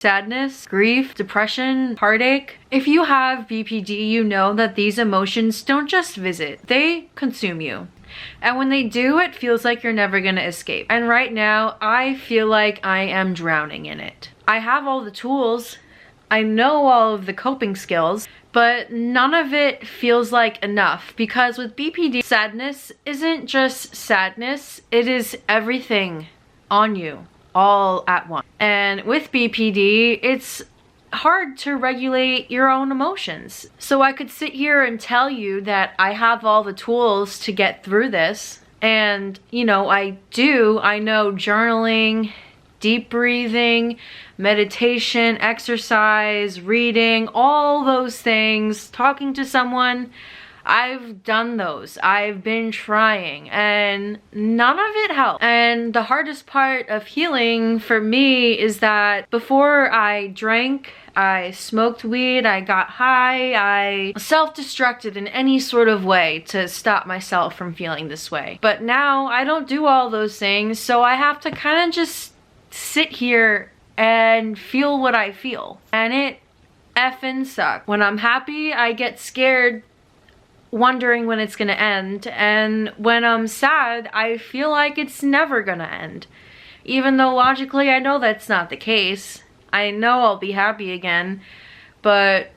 sadness, grief, depression, heartache. If you have BPD, you know that these emotions don't just visit, they consume you. And when they do, it feels like you're never gonna escape. And right now, I feel like I am drowning in it. I have all the tools, I know all of the coping skills, but none of it feels like enough, because with BPD, sadness isn't just sadness, it is everything on you all at once. And with BPD, it's hard to regulate your own emotions. So I could sit here and tell you that I have all the tools to get through this, and you know, I do. I know journaling, deep breathing, meditation, exercise, reading, all those things, talking to someone, I've done those. I've been trying and none of it helped. And the hardest part of healing for me is that before I drank, I smoked weed, I got high, I self-destructed in any sort of way to stop myself from feeling this way. But now I don't do all those things, so I have to kind of just sit here and feel what I feel. And it effing sucks. When I'm happy, I get scared, wondering when it's gonna end, and when I'm sad, I feel like it's never gonna end. Even though logically I know that's not the case. I know I'll be happy again, but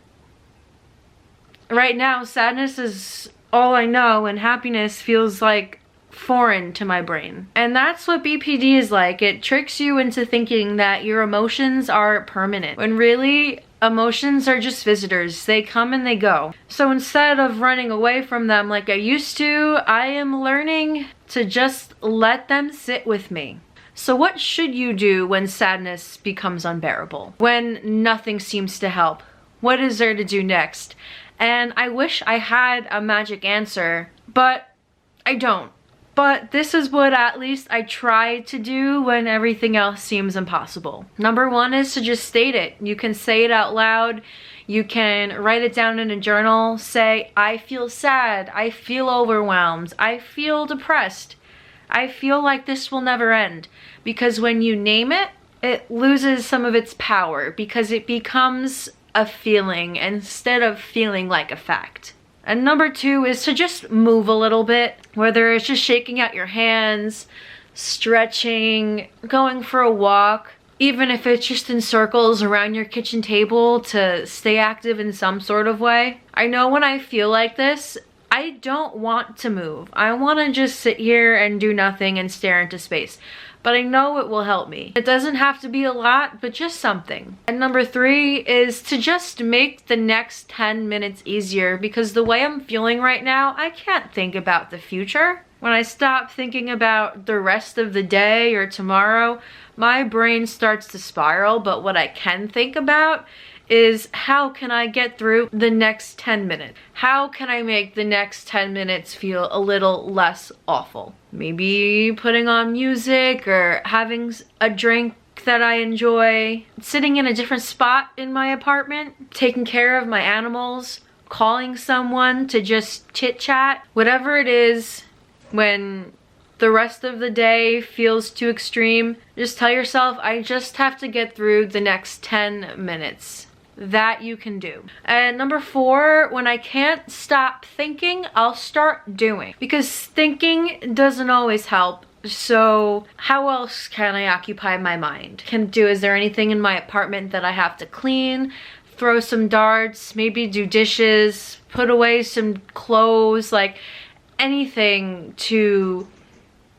right now sadness is all I know, and happiness feels like foreign to my brain. And that's what BPD is like. It tricks you into thinking that your emotions are permanent, when really emotions are just visitors. They come and they go. So instead of running away from them like I used to, I am learning to just let them sit with me. So what should you do when sadness becomes unbearable? When nothing seems to help? What is there to do next? And I wish I had a magic answer, but I don't. But this is what at least I try to do when everything else seems impossible. Number one is to just state it. You can say it out loud. You can write it down in a journal. Say, I feel sad. I feel overwhelmed. I feel depressed. I feel like this will never end. Because when you name it, it loses some of its power, because it becomes a feeling instead of feeling like a fact. And number two is to just move a little bit, whether it's just shaking out your hands, stretching, going for a walk, even if it's just in circles around your kitchen table to stay active in some sort of way. I know when I feel like this, I don't want to move. I want to just sit here and do nothing and stare into space. But I know it will help me. It doesn't have to be a lot, but just something. And number three is to just make the next 10 minutes easier, because the way I'm feeling right now, I can't think about the future. When I stop thinking about the rest of the day or tomorrow, my brain starts to spiral, but what I can think about is how can I get through the next 10 minutes? How can I make the next 10 minutes feel a little less awful? Maybe putting on music or having a drink that I enjoy, sitting in a different spot in my apartment, taking care of my animals, calling someone to just chit chat, whatever it is. When the rest of the day feels too extreme, just tell yourself, I just have to get through the next 10 minutes. That you can do. And number four, when I can't stop thinking, I'll start doing. Because thinking doesn't always help. So how else can I occupy my mind? Is there anything in my apartment that I have to clean? Throw some darts, maybe do dishes, put away some clothes, like anything to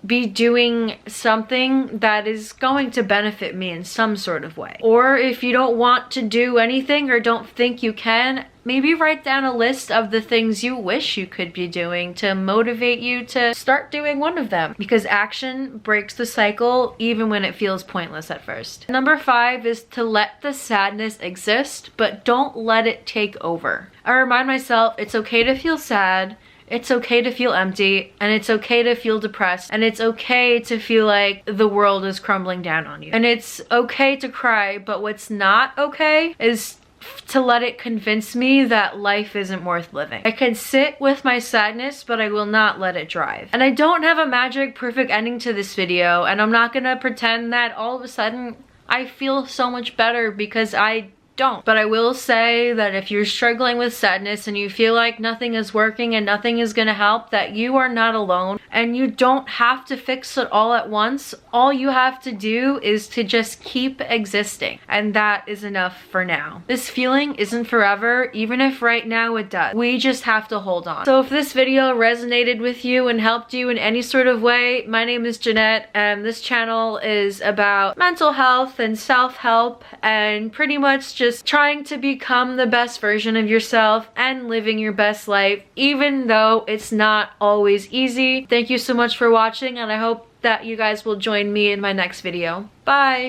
be doing something that is going to benefit me in some sort of way. Or if you don't want to do anything or don't think you can, maybe write down a list of the things you wish you could be doing to motivate you to start doing one of them. Because action breaks the cycle even when it feels pointless at first. Number five is to let the sadness exist, but don't let it take over. I remind myself it's okay to feel sad, it's okay to feel empty, and it's okay to feel depressed, and it's okay to feel like the world is crumbling down on you. And it's okay to cry, but what's not okay is to let it convince me that life isn't worth living. I can sit with my sadness, but I will not let it drive. And I don't have a magic perfect ending to this video, and I'm not gonna pretend that all of a sudden I feel so much better because I don't. But I will say that if you're struggling with sadness and you feel like nothing is working and nothing is gonna help, that you are not alone and you don't have to fix it all at once. All you have to do is to just keep existing, and that is enough for now. This feeling isn't forever, even if right now it does. We just have to hold on. So if this video resonated with you and helped you in any sort of way, my name is Jeanette and this channel is about mental health and self-help and pretty much just trying to become the best version of yourself and living your best life, even though it's not always easy. Thank you so much for watching, and I hope that you guys will join me in my next video. Bye!